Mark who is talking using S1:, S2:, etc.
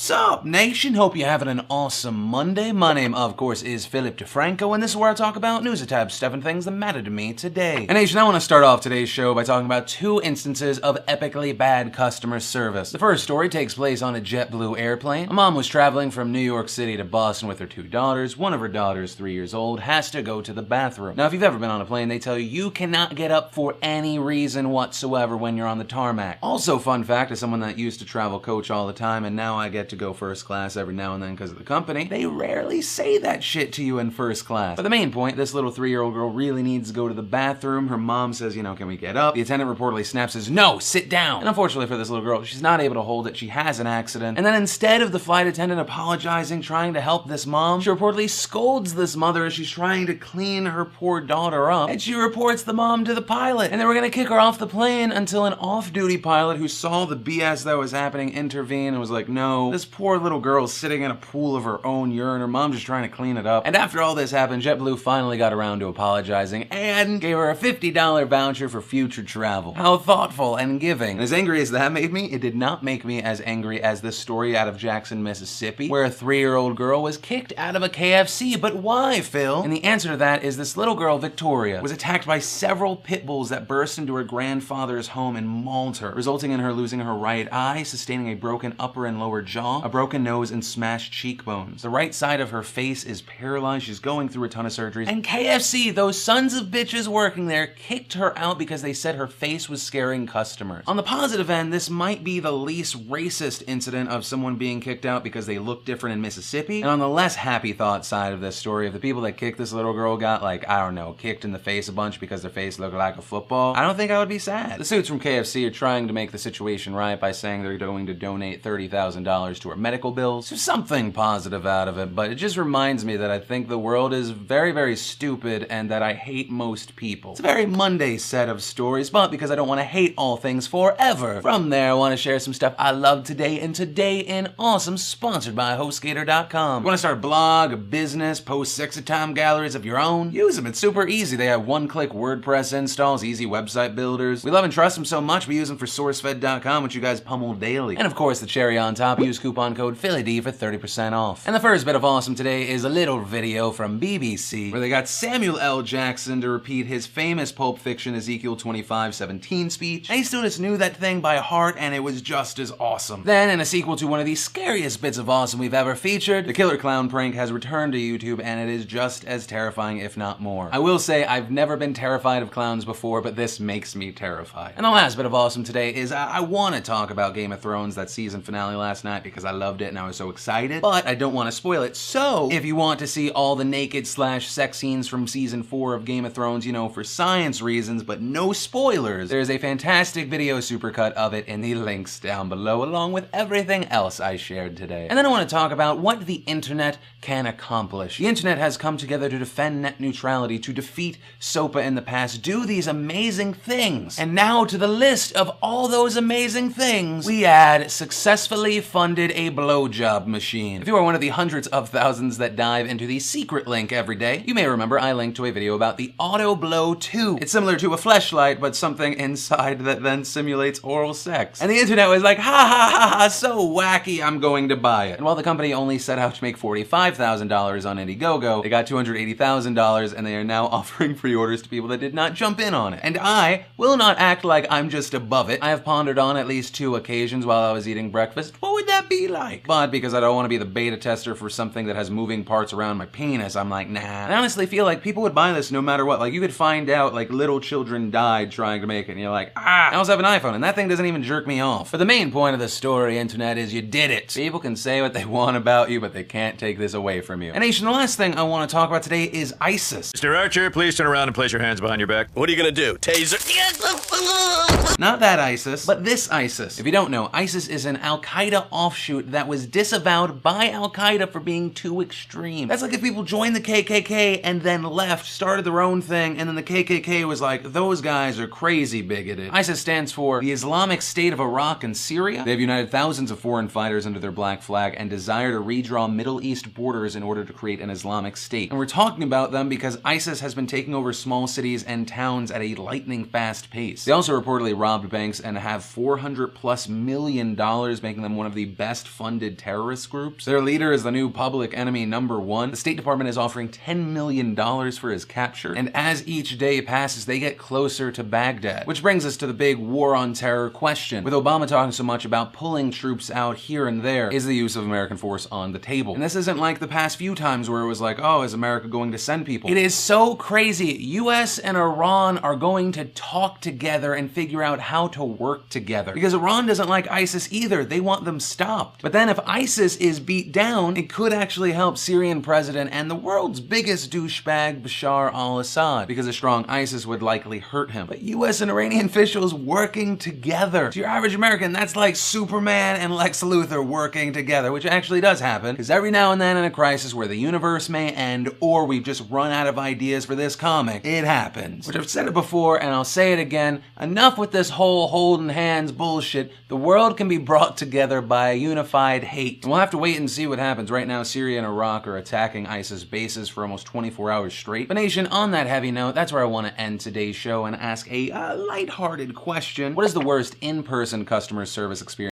S1: Sup, nation? Hope you're having an awesome Monday. My name, of course, is Philip DeFranco, and this is where I talk about news and tab stuff and things that matter to me today. And nation, I want to start off today's show by talking about two instances of epically bad customer service. The first story takes place on a JetBlue airplane. A mom was traveling from New York City to Boston with her two daughters. One of her daughters, 3 years old, has to go to the bathroom. Now, if you've ever been on a plane, they tell you cannot get up for any reason whatsoever when you're on the tarmac. Also, fun fact, as someone that used to travel coach all the time, and now I get to go first class every now and then because of the company, they rarely say that shit to you in first class. But the main point, this little 3-year-old girl really needs to go to the bathroom. Her mom says, can we get up? The attendant reportedly snaps, says, no, sit down. And unfortunately for this little girl, she's not able to hold it. She has an accident. And then instead of the flight attendant apologizing, trying to help this mom, she reportedly scolds this mother as she's trying to clean her poor daughter up. And she reports the mom to the pilot. And they were gonna kick her off the plane until an off-duty pilot who saw the BS that was happening intervened and was like, no, this poor little girl's sitting in a pool of her own urine. Her mom's just trying to clean it up. And after all this happened, JetBlue finally got around to apologizing and gave her a $50 voucher for future travel. How thoughtful and giving. And as angry as that made me, it did not make me as angry as this story out of Jackson, Mississippi, where a 3-year-old girl was kicked out of a KFC. But why, Phil? And the answer to that is this little girl, Victoria, was attacked by several pit bulls that burst into her grandfather's home and mauled her, resulting in her losing her right eye, sustaining a broken upper and lower jaw, a broken nose, and smashed cheekbones. The right side of her face is paralyzed. She's going through a ton of surgeries. And KFC, those sons of bitches working there, kicked her out because they said her face was scaring customers. On the positive end, this might be the least racist incident of someone being kicked out because they look different in Mississippi. And on the less happy thought side of this story, if the people that kicked this little girl got, kicked in the face a bunch because their face looked like a football, I don't think I would be sad. The suits from KFC are trying to make the situation right by saying they're going to donate $30,000 to her medical bills. So something positive out of it, but it just reminds me that I think the world is very, very stupid and that I hate most people. It's a very Monday set of stories, but because I don't want to hate all things forever. From there, I want to share some stuff I love today, and Today in Awesome, sponsored by HostGator.com. You want to start a blog, a business, post sexy time galleries of your own? Use them, it's super easy. They have one-click WordPress installs, easy website builders. We love and trust them so much, we use them for SourceFed.com, which you guys pummel daily. And of course, the cherry on top, use coupon code PhillyD for 30% off. And the first bit of awesome today is a little video from BBC, where they got Samuel L. Jackson to repeat his famous Pulp Fiction Ezekiel 25:17 speech. And he still just knew that thing by heart, and it was just as awesome. Then, in a sequel to one of the scariest bits of awesome we've ever featured, the Killer Clown prank has returned to YouTube, and it is just as terrifying, if not more. I will say, I've never been terrified of clowns before, but this makes me terrified. And the last bit of awesome today is I want to talk about Game of Thrones, that season finale last night, because I loved it and I was so excited, but I don't want to spoil it. So, if you want to see all the naked / sex scenes from season 4 of Game of Thrones, for science reasons, but no spoilers, there's a fantastic video supercut of it in the links down below, along with everything else I shared today. And then I want to talk about what the internet can accomplish. The internet has come together to defend net neutrality, to defeat SOPA in the past, do these amazing things. And now to the list of all those amazing things, we add successfully funded a blowjob machine. If you are one of the hundreds of thousands that dive into the secret link every day, you may remember I linked to a video about the Auto Blow 2. It's similar to a fleshlight, but something inside that then simulates oral sex. And the internet was like, ha ha ha ha, so wacky, I'm going to buy it. And while the company only set out to make $45,000 on Indiegogo, they got $280,000, and they are now offering pre-orders to people that did not jump in on it. And I will not act like I'm just above it. I have pondered on at least 2 occasions while I was eating breakfast, what would that be like? But because I don't want to be the beta tester for something that has moving parts around my penis, I'm like, nah. And I honestly feel like people would buy this no matter what. Like, you could find out, little children died trying to make it, and you're like, I also have an iPhone, and that thing doesn't even jerk me off. But the main point of the story, internet, is you did it. People can say what they want about you, but they can't take this away from you. And nation, the last thing I want to talk about today is ISIS.
S2: Mr. Archer, please turn around and place your hands behind your back.
S3: What are you gonna do? Taser?
S1: Not that ISIS, but this ISIS. If you don't know, ISIS is an Al-Qaeda offshoot that was disavowed by Al-Qaeda for being too extreme. That's like if people joined the KKK and then left, started their own thing, and then the KKK was like, those guys are crazy bigoted. ISIS stands for the Islamic State of Iraq and Syria. They've united thousands of foreign fighters under their black flag and desire to redraw Middle East borders in order to create an Islamic state. And we're talking about them because ISIS has been taking over small cities and towns at a lightning fast pace. They also reportedly robbed banks and have $400+ million, making them one of the best best funded terrorist groups. Their leader is the new public enemy #1. The State Department is offering $10 million for his capture, and as each day passes, they get closer to Baghdad. Which brings us to the big war on terror question. With Obama talking so much about pulling troops out here and there, is the use of American force on the table? And this isn't like the past few times where it was like, oh, is America going to send people? It is so crazy. US and Iran are going to talk together and figure out how to work together. Because Iran doesn't like ISIS either. They want them stopped. But then if ISIS is beat down, it could actually help Syrian president and the world's biggest douchebag, Bashar al-Assad, because a strong ISIS would likely hurt him. But US and Iranian officials working together. To your average American, that's like Superman and Lex Luthor working together, which actually does happen, because every now and then in a crisis where the universe may end or we've just run out of ideas for this comic, it happens. Which I've said it before and I'll say it again, enough with this whole holding hands bullshit. The world can be brought together by a unified hate. And we'll have to wait and see what happens. Right now, Syria and Iraq are attacking ISIS bases for almost 24 hours straight. But nation, on that heavy note, that's where I want to end today's show and ask a lighthearted question. What is the worst in-person customer service experience